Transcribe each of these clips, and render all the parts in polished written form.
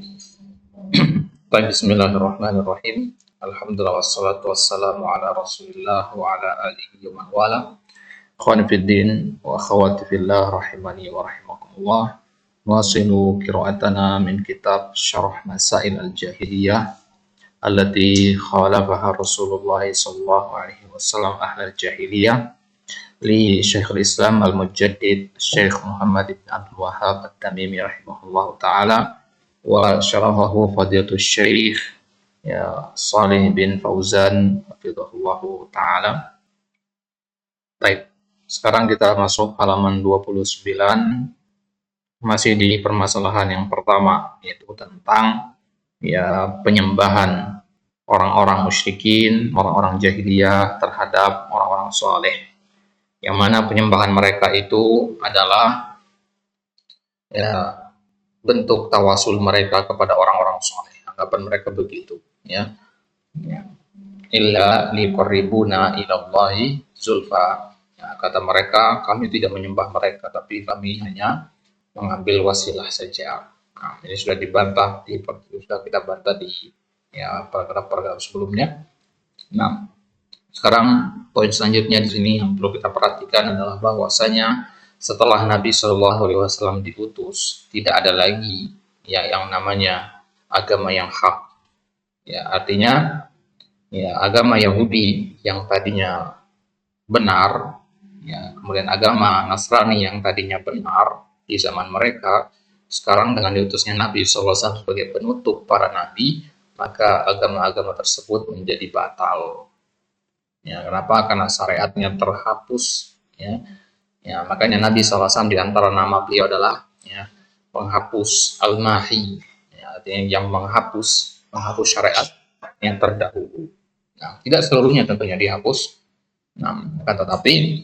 Baik, bismillahirrahmanirrahim. Alhamdulillah wassalatu wassalamu ala Rasulillah wa ala alihi wa man wala. Ikhwani fid din wa akhawati fillah rahimani wa rahimakumullah. Nuwasilu qira'atana min kitab Syarah Masail al-Jahiliyah allati khalafaha Rasulullah sallallahu alaihi wasallam ahlal jahiliyah li Syekhul Islam Al-Mujaddid Syekh Muhammad bin Abdul Wahhab At-Tamimi rahimahullahu taala wa syarahahu fadilatul syekh ya Salih bin Fauzan hafizahullahu taala. Baik, sekarang kita masuk halaman 29, masih di permasalahan yang pertama, yaitu tentang ya penyembahan orang-orang musyrikin, orang-orang jahiliyah terhadap orang-orang soleh, yang mana penyembahan mereka itu adalah ya bentuk tawasul mereka kepada orang-orang soleh. Anggapan mereka begitu, ya. Illa liqarribuna ilallahi zulfa. Ya, kata mereka, kami tidak menyembah mereka, tapi kami hanya mengambil wasilah saja. Nah, ini sudah dibantah, sudah kita bantah di ya paragraf-paragraf sebelumnya. Nah, sekarang poin selanjutnya di sini yang perlu kita perhatikan adalah bahwasanya setelah Nabi Shallallahu Alaihi Wasallam diutus, tidak ada lagi ya yang namanya agama yang hak. Ya, artinya ya agama Yahudi yang tadinya benar, ya kemudian agama Nasrani yang tadinya benar di zaman mereka, sekarang dengan diutusnya Nabi Shallallahu Alaihi Wasallam sebagai penutup para nabi, maka agama-agama tersebut menjadi batal. Ya, kenapa? Karena syariatnya terhapus. Ya, makanya Nabi SAW di antara nama beliau adalah ya, penghapus al-mahi, ya, artinya yang menghapus syariat yang terdahulu. Nah, tidak seluruhnya tentunya dihapus. Nah, tetapi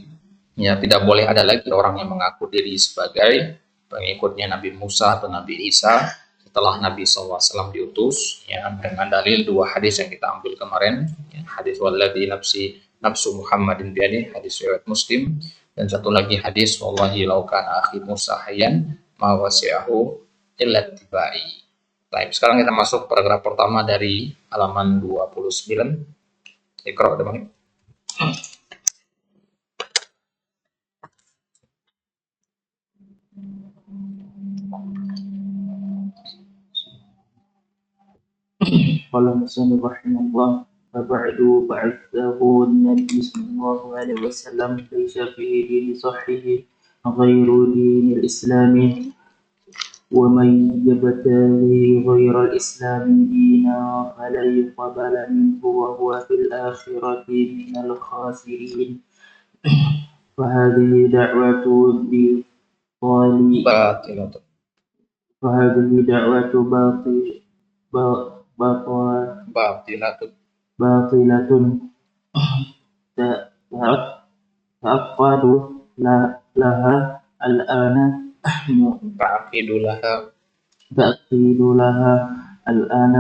ya tidak boleh ada lagi orang yang mengaku diri sebagai pengikutnya Nabi Musa atau Nabi Isa setelah Nabi SAW diutus, ya, dengan dalil dua hadis yang kita ambil kemarin, ya, hadis walladzi nafsu Muhammadin biadi, hadis riwayat Muslim, dan satu lagi hadis wallahi law kana akhi Musa hayyan ma wasi'ahu illa tibai. Baik, sekarang kita masuk paragraf pertama dari halaman 29. Iqra teman. قال المصنف رحمه الله فبعد بعثه النبي صلى الله عليه وسلم ليس في دين صحيح غير دين الإسلام ومن يبتغي غير الإسلام دينا فلن يقبل منه وهو في الآخرة من الخاسرين فهذه دعوة باطلة تعقد لها الآن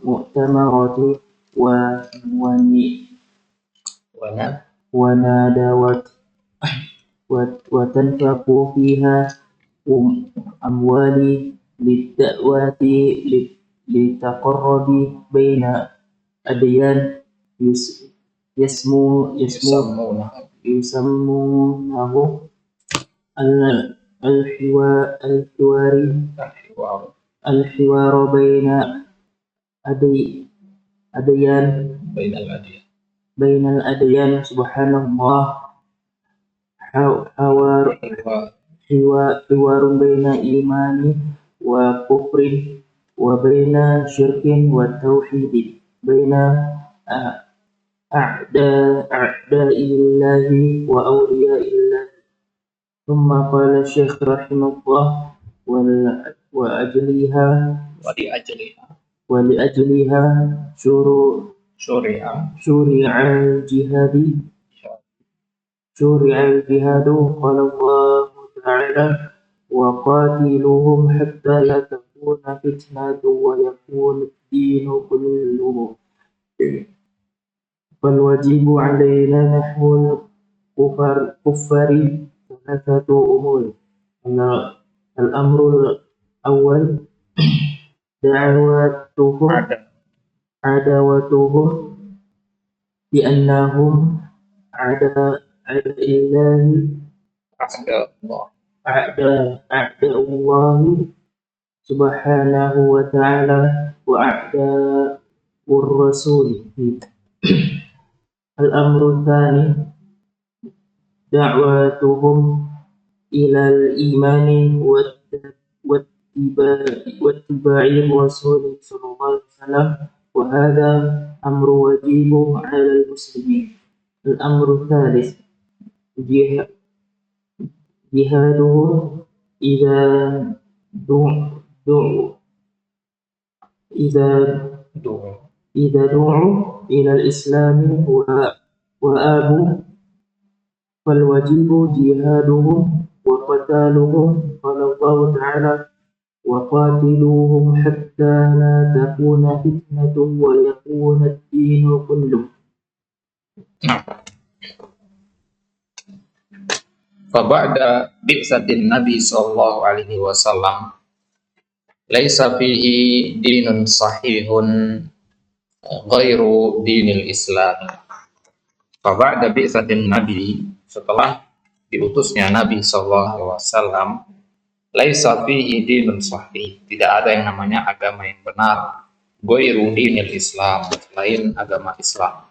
مؤتمرات وندوات وتنفق فيها أموالي للدعوة للتقرب بين أديان يسمونه الحوار بين الأديان سبحان الله حوار بين إيمان وكفر وبين شرك وتوحيد بين أعداء الله وأولياء الله. ثم قال الشيخ رحمه الله ولأجلها شرع الجهاد قال الله تعالى وقاتلوهم حتى لا تكون فتنة ويكون الدين كله. فالواجب علينا نحو الكفار ثلاثة أمور. الأمر أول دعواتهم Ada. عداوتهم بأنهم أعداء الله Ada Allah. أعداء الله سبحانه وتعالى وأعداء الرسول. الأمر الثاني دعوتهم إلى الإيمان واتباع الرسول صلى الله عليه وسلم، وهذا أمر واجب على المسلمين. الأمر الثالث جهادهم إذا دعوا إذا Duh. إذا دعوا إلى الإسلام وآبوا فالواجب جهادهم وقتالهم. قال الله تعالى وقاتلوهم حتى لا تكون فتنة ويكون الدين كله. Faba'da bi'satin Nabi sallallahu alaihi wasallam laisa fihi dinun sahihun ghairu dinil Islam. Faba'da bi'satin Nabi, setelah diutusnya Nabi sallallahu alaihi wasallam, laisa fihi dinun sahih, tidak ada yang namanya agama yang benar, ghairu dinil Islam, selain agama Islam.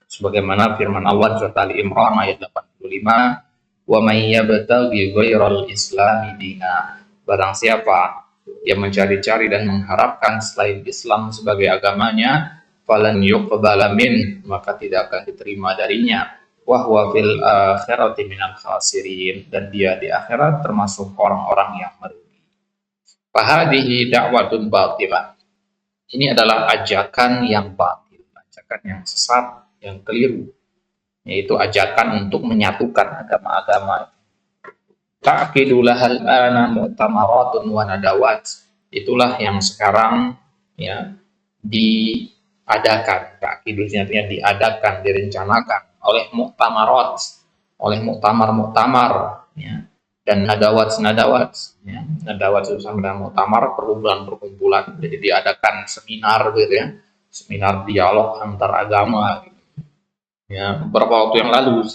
Sebagaimana firman Allah surat Ali Imran ayat 85, wa may yabtaghi ghairal islami dina, barang siapa yang mencari-cari dan mengharapkan selain Islam sebagai agamanya, falan yuqbala min, maka tidak akan diterima darinya, wa huwa fil akhirati minal khasirin, dan dia di akhirat termasuk orang-orang yang merugi. Fahadihi da'watun batilah, ini adalah ajakan yang batil, ajakan yang sesat, yang keliru, yaitu ajakan untuk menyatukan agama-agama. Ta'qidu lahal ana mu'tamaratun wa nadawat, itulah yang sekarang ya diadakan. Ta'qidu artinya diadakan, direncanakan oleh mu'tamarat, oleh muktamar-muktamar ya, dan nadawat ya. Nadawat itu sama dengan muktamar, perkumpulan-perkumpulan. Jadi diadakan seminar gitu ya, seminar dialog antar agama gitu. Ya, beberapa waktu yang lalu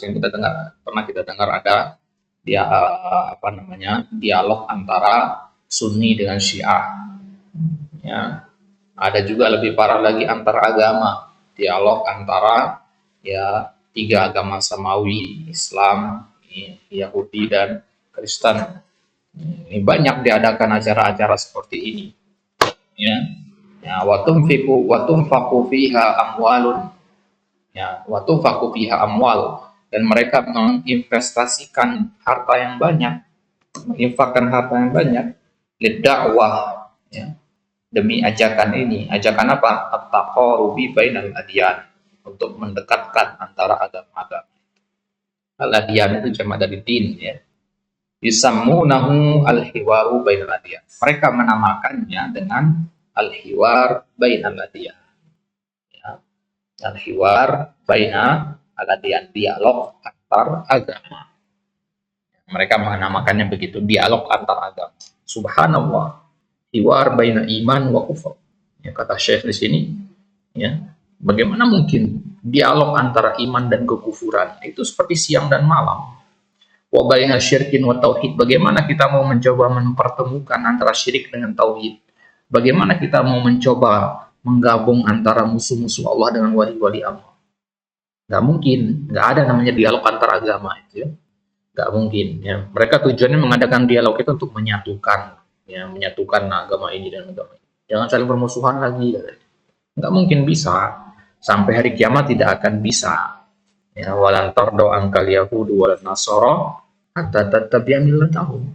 pernah kita dengar ada dialog antara Sunni dengan Syiah. Ya, ada juga lebih parah lagi antar agama, dialog antara ya 3 agama samawi, Islam, Yahudi dan Kristen. Ini banyak diadakan acara-acara seperti ini. Ya, wa tunfaqu fiha amwalun. Ya, waktu faku fiha amwal, dan mereka menginvestasikan harta yang banyak, menginfakkan harta yang banyak, lidakwah ya, demi ajakan ini. Ajakan apa? At-taqarubi bainal adyan, untuk mendekatkan antara agama-agama. Al-adyan itu jamak dari din ya. Yusammunahu al-hiwaru bainal adyan. Mereka menamakannya dengan al-hiwar bainal adyan. Al-hiwar baina al-adyan, dialog antar agama. Mereka menamakannya begitu, dialog antar agama. Subhanallah, hiwar baina iman wa kufur. Ya, kata Syekh di sini, ya, bagaimana mungkin dialog antara iman dan kekufuran? Itu seperti siang dan malam. Wa baina syirkin wa tauhid. Bagaimana kita mau mencoba mempertemukan antara syirik dengan tauhid? Bagaimana kita mau mencoba menggabung antara musuh-musuh Allah dengan wali-wali Allah? Nggak mungkin, nggak ada namanya dialog antar agama itu ya. Nggak mungkin ya. Mereka tujuannya mengadakan dialog itu untuk menyatukan ya, menyatukan agama ini dan agama ini. Jangan saling bermusuhan lagi. Nggak mungkin bisa. Sampai hari kiamat tidak akan bisa. Ya, walan tardo angkal yahudu walan nasoro hatta tattabi'a millatahum.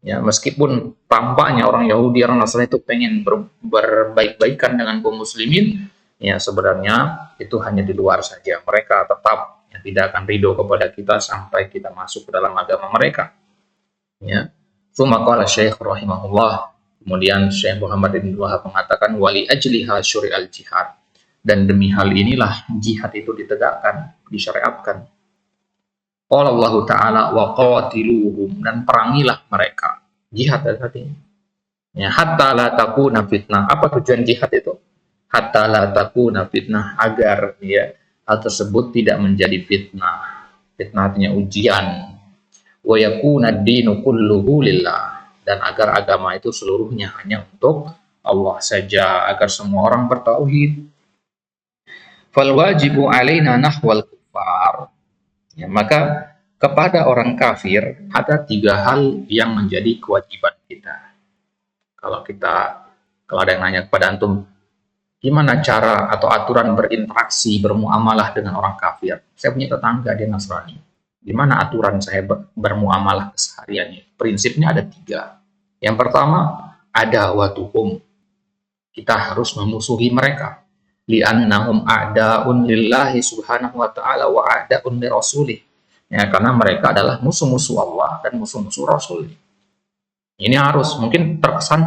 Ya, meskipun tampaknya orang Yahudi, orang Nasrani itu pengen berbaik-baikan dengan kaum muslimin, ya sebenarnya itu hanya di luar saja. Mereka tetap ya, tidak akan ridho kepada kita sampai kita masuk ke dalam agama mereka. Ya. Tsumma qala Syekh rahimahullah, kemudian Syekh Muhammad bin Wahab mengatakan wali ajliha syuri'al jihad, dan demi hal inilah jihad itu ditegakkan, disyariatkan. Qala Allah Ta'ala wa qatiluhum, dan perangilah mereka. Jihad artinya Ya, hatta la takuna fitnah. Apa tujuan jihad itu? Hatta la takuna fitnah, agar ya hal tersebut tidak menjadi fitnah. Fitnah artinya ujian. Wa yakuna ad-dinu kulluhu lillah, dan agar agama itu seluruhnya hanya untuk Allah saja, agar semua orang bertauhid. Fal wajibu alaina nahwal kufar. Ya, maka kepada orang kafir ada 3 hal yang menjadi kewajiban kita. Kalau ada yang nanya kepada antum, gimana cara atau aturan berinteraksi, bermuamalah dengan orang kafir? Saya punya tetangga, dia Nasrani. Gimana aturan saya bermuamalah kesehariannya? Prinsipnya ada 3. Yang pertama, adawatuhum. Kita harus memusuhi mereka. Li'annahum a'da'un lillahi subhanahu wa ta'ala wa a'da'un li rasulih. Ya, karena mereka adalah musuh-musuh Allah dan musuh-musuh Rasul. Ini harus, mungkin terkesan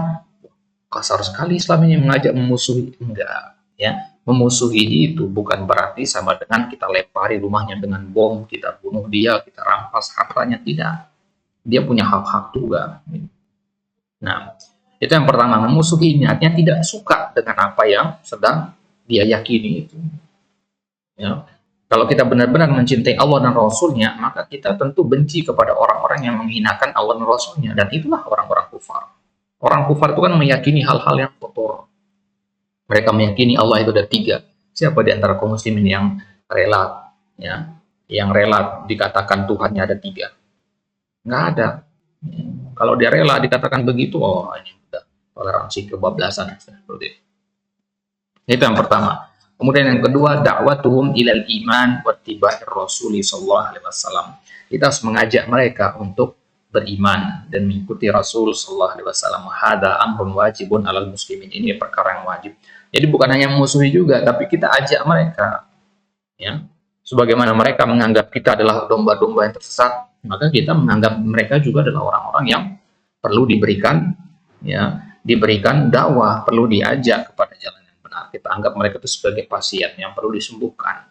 kasar sekali Islam ini mengajak memusuhi. Enggak, ya. Memusuhi itu bukan berarti sama dengan kita lempari rumahnya dengan bom, kita bunuh dia, kita rampas hartanya, tidak. Dia punya hak-hak juga. Nah, itu yang pertama, memusuhi artinya tidak suka dengan apa yang sedang dia yakini itu. Ya. Kalau kita benar-benar mencintai Allah dan Rasulnya, maka kita tentu benci kepada orang-orang yang menghinakan Allah dan Rasulnya, dan itulah orang-orang kufar. Orang kufar itu kan meyakini hal-hal yang kotor. Mereka meyakini Allah itu ada 3. Siapa di antara kaum muslimin yang rela, ya, yang rela dikatakan Tuhannya ada 3? Nggak ada. Kalau dia rela dikatakan begitu, oh ini udah toleransi kebablasan. Seperti itu. Itu yang pertama. Kemudian yang kedua, da'watuhum ilal iman wa ittiba'ir rasuli sallallahu alaihi wasallam. Kita harus mengajak mereka untuk beriman dan mengikuti Rasul sallallahu alaihi wasallam. Hada amrun wajibun alal muslimin. Ini perkara yang wajib. Jadi bukan hanya memusuhi juga, tapi kita ajak mereka. Ya. Sebagaimana mereka menganggap kita adalah domba-domba yang tersesat, maka kita menganggap mereka juga adalah orang-orang yang perlu diberikan, ya, diberikan dakwah, perlu diajak kepada jalan yang benar. Kita anggap mereka itu sebagai pasien yang perlu disembuhkan.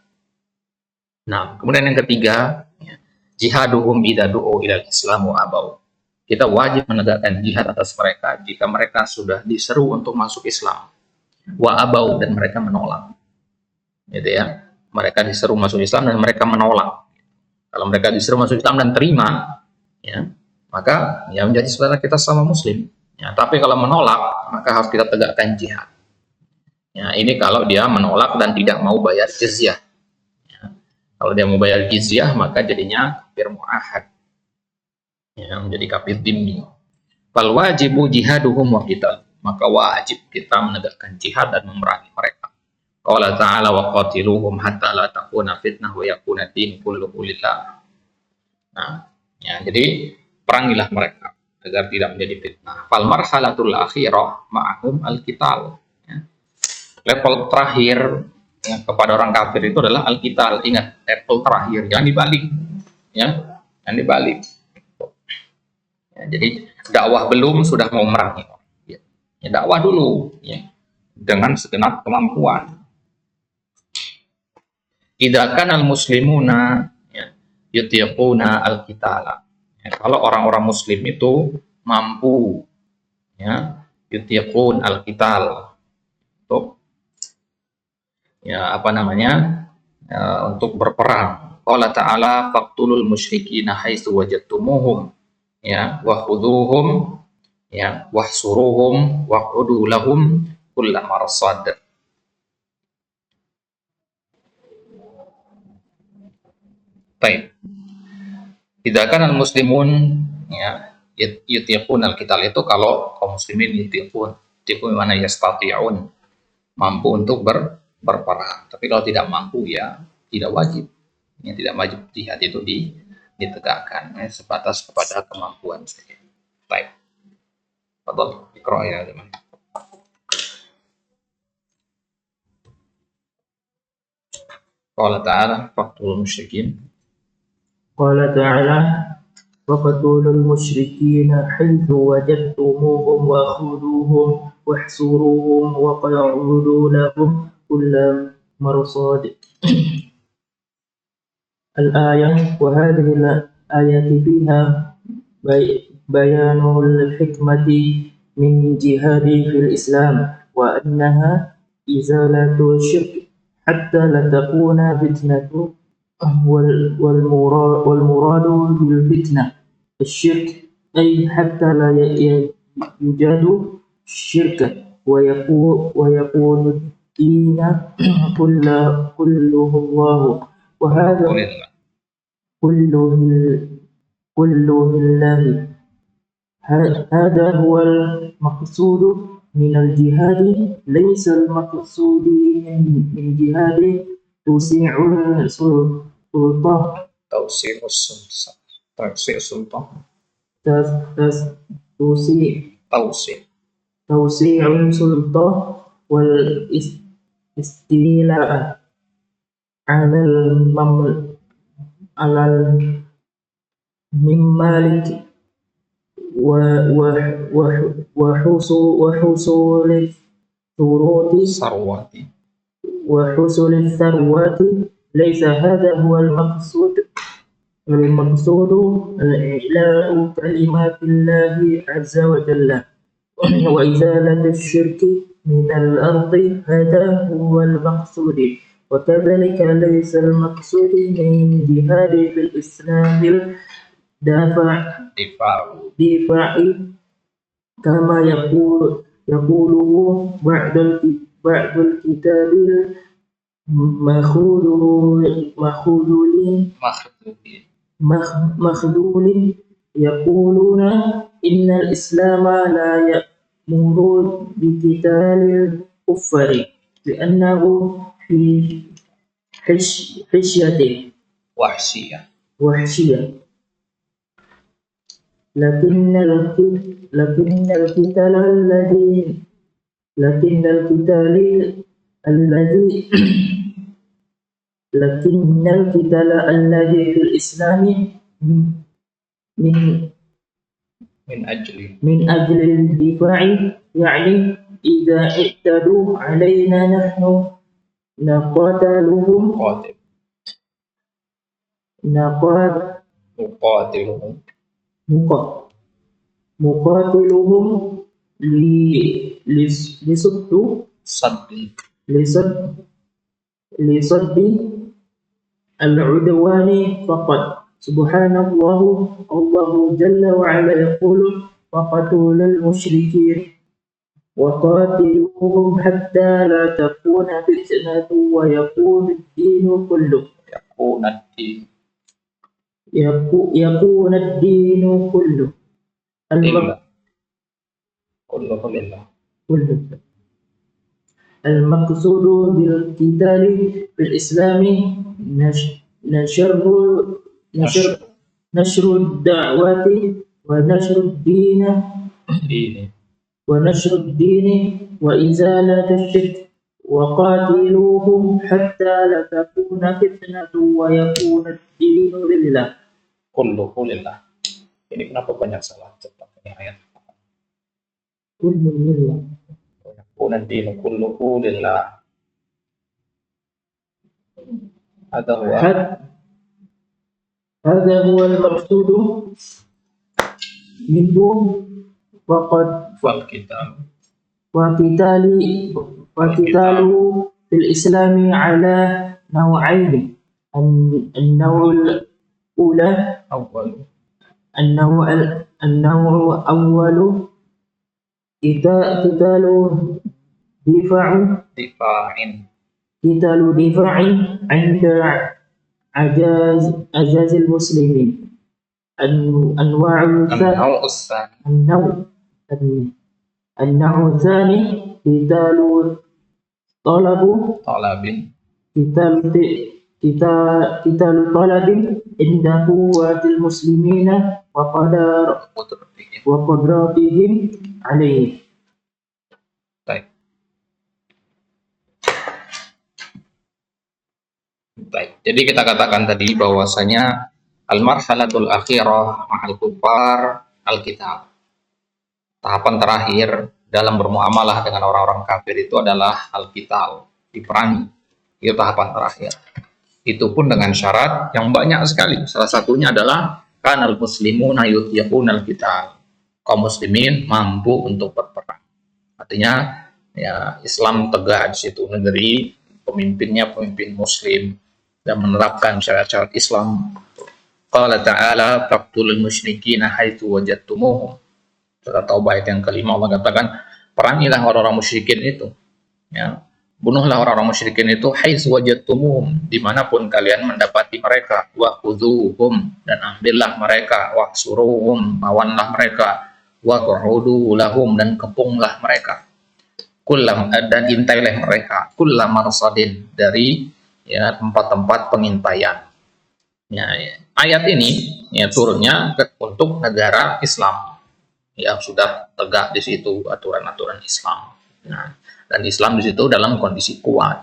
Nah, kemudian yang ketiga, ya, jihaduhum idza du'u ilal islamu abau. Kita wajib menegakkan jihad atas mereka jika mereka sudah diseru untuk masuk Islam. Wa abau, dan mereka menolak. Gitu ya. Mereka diseru masuk Islam dan mereka menolak. Kalau mereka diseru masuk Islam dan terima, ya, maka ya menjadi saudara kita sama muslim. Ya, tapi kalau menolak, maka harus kita tegakkan jihad. Ya, ini kalau dia menolak dan tidak mau bayar jizyah. Ya, kalau dia mau bayar jizyah, maka jadinya kafir mu'ahad. Ya, menjadi kafir dhimmi. Fal wajibu jihaduhum wa qital. Maka wajib kita menegakkan jihad dan memerangi mereka. Qala ta'ala wa qatiluhum hatta la takuna fitnah wa yakuna din kulluhu lillah. Nah, ya, jadi perangilah mereka agar tidak menjadi fitnah. Fal marhalatul akhirah ma'ahum al-qital. Ya. Level terakhir, ya, kepada orang kafir itu adalah al-qital. Ingat, level terakhir, jangan dibalik. Ya, jangan dibalik. Ya, jadi dakwah belum sudah mau merangi. Ya, dakwah dulu, ya, dengan segenap kemampuan. Idza kana al-muslimuna, ya, yutiquna al-qitala. Ya, kalau orang-orang muslim itu mampu, ya, yutiqun al-qital, untuk, ya, apa namanya, ya, untuk berperang. Qala ta'ala faqtulul musyrikina haitsu wajadtumuhum, ya, wa khudhuhum, ya, wahsuruhum waqudu lahum kulla marsad. Baik. Tidakkan al-muslimun, ya, yutiqun al-qital itu kalau kaum muslimin yutiqun mana yastati'un, mampu untuk berperang. Tapi kalau tidak mampu, ya tidak wajib. Ya, tidak wajib jihad itu ditegakkan, ya, sebatas kepada kemampuan saja. Baik. Fadhal, iqra ya teman. Qala ta'ala faqtulul musyrikin. قال تعالى وقتلوا المشركين حيث وجدتموهم وخذوهم واحصروهم وقعدوا لهم كل مرصاد. الآية. وهذه الآية فيها بيان الحكمة من جهاد في الإسلام وأنها إزالة الشرك حتى لا تكون فتنة والمراد بالفتنة الشرك أي حتى لا يوجد الشرك ويكون الدين كله الله وهذا كله لله هذا هو المقصود من الجهاد ليس المقصود من جهاد توسيع السلطة توسيع السلطة توسيع السلطة والاستيلاء على الممالك وحصول ثروات وحصول الثروات ليس هذا هو المقصود إعلاء كلمات الله عز وجل وإزالة الشرك من الأرض هذا هو المقصود وكذلك ليس المقصود من جهاد في الإسلام دفاع كما يقوله بعض الكتاب مخذول يقولون إن الإسلام لا يأمر بقتال الكفار لأنه في وحشية لكن القتال الذي في الإسلام من أجل الدفاع يعني إذا اعتدوا علينا نحن نقاتلهم لصد العدوان فقط سبحان الله الله جل وعلا يقول وقتلوا المشركين وقاتلوهم حتى لا تكون فتنة ويكون الدين كله المقصود بالقتال في الإسلام نشر الدعوة ونشر الدين وإزالة الشرك وقاتلوهم حتى لا تكون فتنة ويكون الدين لله kulluhu lillah. Ini kenapa banyak salah cepat ini ayat? kullu lillah Yakuna dinu kulluhu lillah. هذا هو المقصود منه وقتال في الإسلام على نوعين النوع الأول قتال دفاع عند أعجاز المسلمين النوع الثاني قتال طلب عند قوات المسلمين وقدرتهم عليه. Baik, jadi kita katakan tadi bahwasanya al-marhalatul akhirah ma'al kufar al-qital. Tahapan terakhir dalam bermuamalah dengan orang-orang kafir itu adalah al-qital, diperangi. Itu tahapan terakhir. Itu pun dengan syarat yang banyak sekali. Salah satunya adalah kanal muslimuna yutiqunal qital. kaum muslimin mampu untuk berperang. Artinya ya Islam tegak di situ, negeri pemimpinnya pemimpin muslim dan menerapkan syariat-syariat Islam. Qala ta'ala faqtulul musyrikina haitsu wajadtumuhum. Surah Taubah ayat yang kelima, Allah katakan perangilah orang-orang musyrikin itu, ya, bunuhlah orang-orang musyrikin itu haitsu wajadtumuhum, dimanapun kalian mendapati mereka, wa khudhuhum, dan ambillah mereka, wa suruhum, lawanlah mereka, wa qu'udu lahum, dan kepunglah mereka, kullam, dan intailah mereka, kullam marsadin, dari ya tempat-tempat pengintaian. Ya, ayat ini ya turunnya untuk negara Islam yang sudah tegak di situ aturan-aturan Islam. Nah, dan Islam di situ dalam kondisi kuat.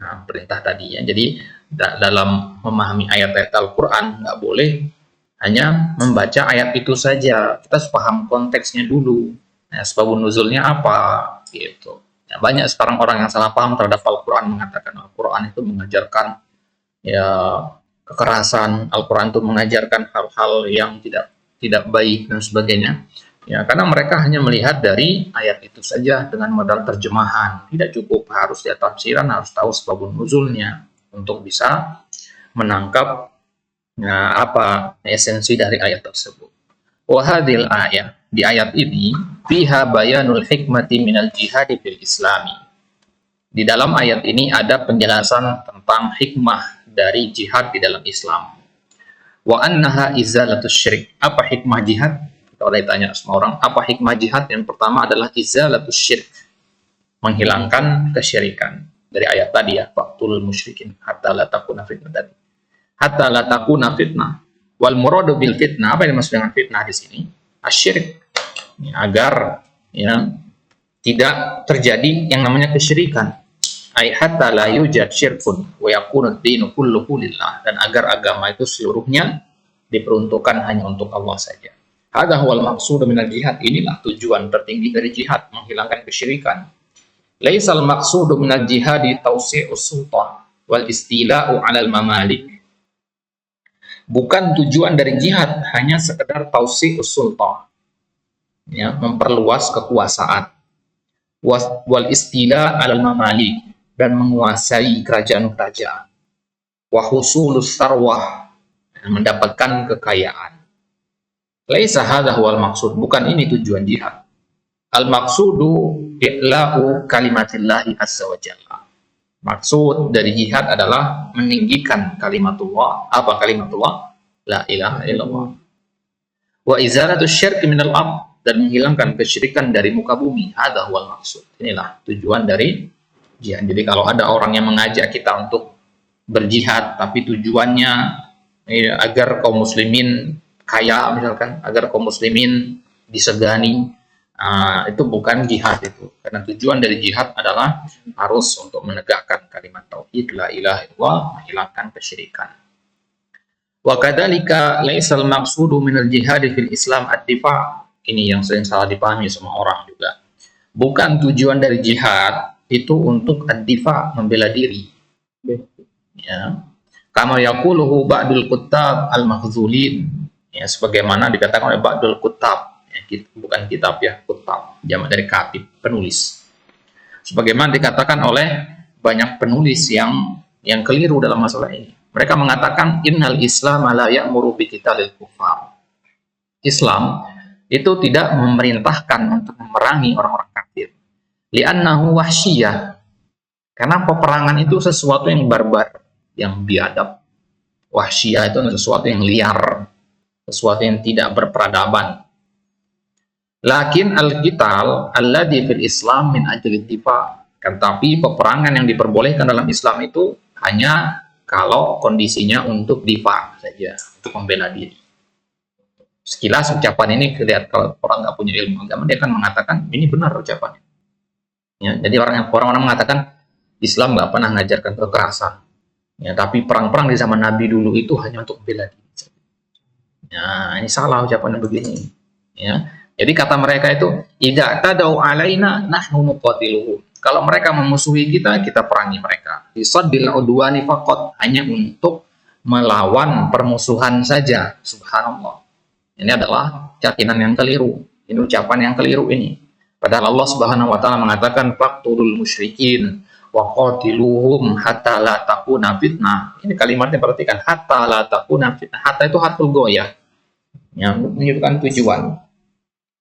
Nah, perintah tadi ya. Jadi dalam memahami ayat-ayat Al-Quran nggak boleh hanya membaca ayat itu saja. Kita harus paham konteksnya dulu. Nah, sebabun nuzulnya apa gitu. Ya, banyak sekarang orang yang salah paham terhadap Al-Quran, mengatakan Al-Quran itu mengajarkan ya kekerasan, Al-Quran itu mengajarkan hal-hal yang tidak baik dan sebagainya. Ya, karena mereka hanya melihat dari ayat itu saja dengan modal terjemahan. Tidak cukup, harus lihat tafsiran, harus tahu sebabun nuzulnya untuk bisa menangkap ya, apa esensi dari ayat tersebut. Wa hadhil ayat, di ayat ini fiha bayanul hikmati minal jihadi fil islami. Di dalam ayat ini ada penjelasan tentang hikmah dari jihad di dalam Islam. Wa annaha izalatus syirik. Apa hikmah jihad? Kalau ditanya semua orang, apa hikmah jihad? Yang pertama adalah izalatus syirik, menghilangkan kesyirikan. Dari ayat tadi ya, faqtul musyrikin hatta la takuna fitnah tadi. Hatta la takuna fitnah. Wal muradu bil fitnah, apa yang dimaksud dengan fitnah di sini? Asyirik. Ya, agar ya tidak terjadi yang namanya kesyirikan. Ai hatta la yujad syirkun wa yakunu ad-dinu kulluhu lillah, dan agar agama itu seluruhnya diperuntukkan hanya untuk Allah saja. Hadza huwal maqsud minal jihad, inilah tujuan tertinggi dari jihad, menghilangkan kesyirikan. Laisal maqsud minal jihadi tawsi'us sultan wal istila'u 'alal mamalik. Bukan tujuan dari jihad hanya sekedar tawsi'us sultan, ya, memperluas kekuasaan, wal istila' 'alal mamalik, dan menguasai kerajaan-kerajaan, wa husulus sarwah, mendapatkan kekayaan. Laisa hadza huwal maqsud, bukan ini tujuan jihad. Al maqsudu i'la'u kalimatillahi azza wa jalla. Maksud dari jihad adalah meninggikan kalimatullah. Apa kalimatullah? La ilaha illallah. Wa izalatus syirki minal ardh, dan menghilangkan kesyirikan dari muka bumi. Hadza huwal maqsud. Inilah tujuan dari jihad. Jadi kalau ada orang yang mengajak kita untuk berjihad, tapi tujuannya ya, agar kaum muslimin kaya misalkan, agar kaum muslimin disegani, itu bukan jihad itu. Karena tujuan dari jihad adalah harus untuk menegakkan kalimat tauhid la ilaha illallah, menghilangkan kesyirikan. Wa kadzalika laisal maqsudu minal jihad fil Islam ad-difa'. Ini yang sering salah dipahami semua orang juga. Bukan tujuan dari jihad itu untuk ad-difa', membela diri. Ya. Kama yaquluhu ba'dul kuttab al-makhzulin. Ya, sebagaimana dikatakan oleh ba'dul kuttab, ya, bukan kitab ya, kuttab, jamak dari katib, penulis. Sebagaimana dikatakan oleh banyak penulis yang keliru dalam masalah ini. Mereka mengatakan innal Islam la ya'muru bi qitalil kufar. Islam itu tidak memerintahkan untuk memerangi orang-orang kafir. Li'annahu wahsyiyah, karena peperangan itu sesuatu yang barbar, yang biadab. Wahsyiyah itu sesuatu yang liar, sesuatu yang tidak berperadaban. Lakin al-qital alladhi fil Islam min ajli difa', kan, tapi peperangan yang diperbolehkan dalam Islam itu hanya kalau kondisinya untuk difa' saja, untuk membela diri. Sekilas ucapan ini kelihatan, kalau orang nggak punya ilmu agama dia akan mengatakan ini benar ucapannya. Ya, jadi orang-orang mengatakan Islam nggak pernah mengajarkan kekerasan. Ya, tapi perang-perang di zaman Nabi dulu itu hanya untuk bela diri. Ya, ini salah ucapannya begini. Ya, jadi kata mereka itu, idza tadau alaina nahnu nuqatiluhum. Kalau mereka memusuhi kita, kita perangi mereka. Bisaddil udwani faqat, hanya untuk melawan permusuhan saja. Subhanallah. Ini adalah keyakinan yang keliru, ini ucapan yang keliru ini. Padahal Allah Subhanahu wa taala mengatakan faqtulul musyrikin wa qatiluhum hatta la takuna fitnah. Ini kalimatnya perhatikan, hatta la takuna fitnah. Hatta itu harful ghoyah, yang menunjukkan tujuan.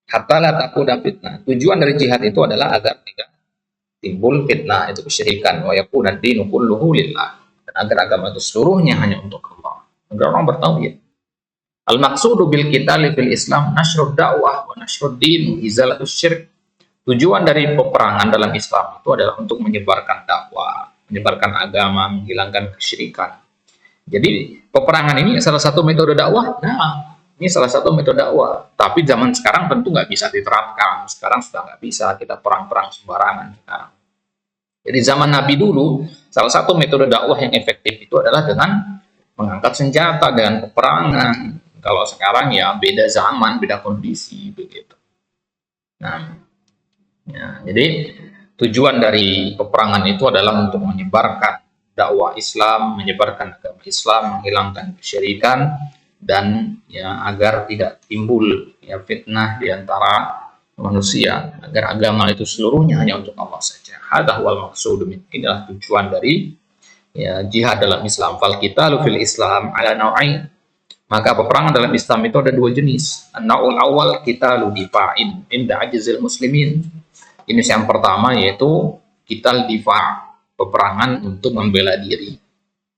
Hatta la takuna fitnah. Tujuan dari jihad itu adalah agar tidak timbul fitnah, itu kesyirikan, wa yakuna dinu kulluhu lillah, dan agar agama itu seluruhnya hanya untuk Allah, agar orang bertauhid. Al-maqsudu bil qitali fil Islam nashrud dakwah wa nashrud din izalatus syirk. Tujuan dari peperangan dalam Islam itu adalah untuk menyebarkan dakwah, menyebarkan agama, menghilangkan kesyirikan. Jadi peperangan ini salah satu metode dakwah. Nah, ini salah satu metode dakwah. Tapi zaman sekarang tentu nggak bisa diterapkan. Sekarang sudah nggak bisa kita perang-perang sembarangan sekarang. Jadi zaman Nabi dulu, salah satu metode dakwah yang efektif itu adalah dengan mengangkat senjata, dengan peperangan. Kalau sekarang ya beda zaman, beda kondisi begitu. Nah, ya, jadi tujuan dari peperangan itu adalah untuk menyebarkan dakwah Islam, menyebarkan agama Islam, menghilangkan kesyirikan, dan ya agar tidak timbul ya fitnah di antara manusia, agar agama itu seluruhnya hanya untuk Allah saja. Hadza huwal maqsud, inilah tujuan dari ya jihad dalam Islam. Fal qitalu fil Islam ala nau'ain. Maka peperangan dalam Islam itu ada dua jenis. An-naul awal qitalu difa'in inda ajzil muslimin. Ini yang pertama yaitu qital difa', peperangan untuk membela diri.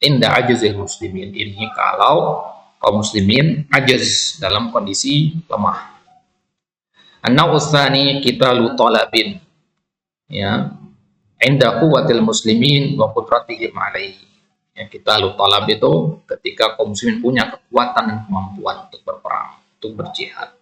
Inda ajzil muslimin, ini kalau kaum muslimin ajaz, dalam kondisi lemah. An-naul tsani qitalu talabin, ya, inda quwwatil muslimin wa qudratihim alaihi. Ya, qitalu talab itu ketika kaum muslimin punya kekuatan dan kemampuan untuk berperang, untuk berjihad.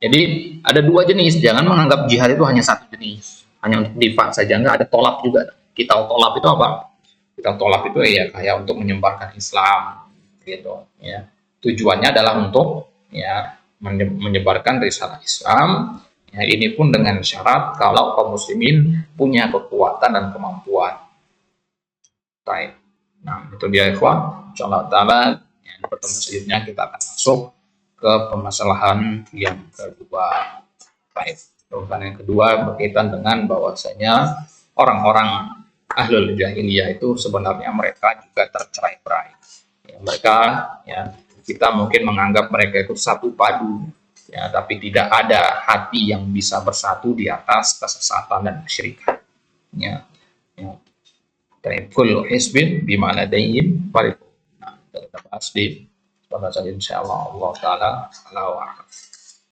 Jadi ada dua jenis, jangan menganggap jihad itu hanya satu jenis, hanya untuk difa saja, enggak, ada tolab juga. Qital tolab itu apa? Qital tolab itu ya kayak untuk menyebarkan Islam gitu ya. Tujuannya adalah untuk ya menyebarkan risalah Islam. Ya, ini pun dengan syarat kalau kaum muslimin punya kekuatan dan kemampuan. Baik. Nah, itu dia ikhwan. Insyaallah taala ya, di pertemuan selanjutnya kita akan masuk ke permasalahan yang kedua. Baik. Permasalahan yang kedua berkaitan dengan bahwasanya orang-orang ahlul jahiliyah itu sebenarnya mereka juga tercerai-berai. Ya, mereka ya kita mungkin menganggap mereka itu satu padu, ya, tapi tidak ada hati yang bisa bersatu di atas kesesatan dan kesyirikan. Ya, ya. Kullu hizbin bima ladayhim farihun. Nah, kita bahas di pembahasan insyaallah Allah taala.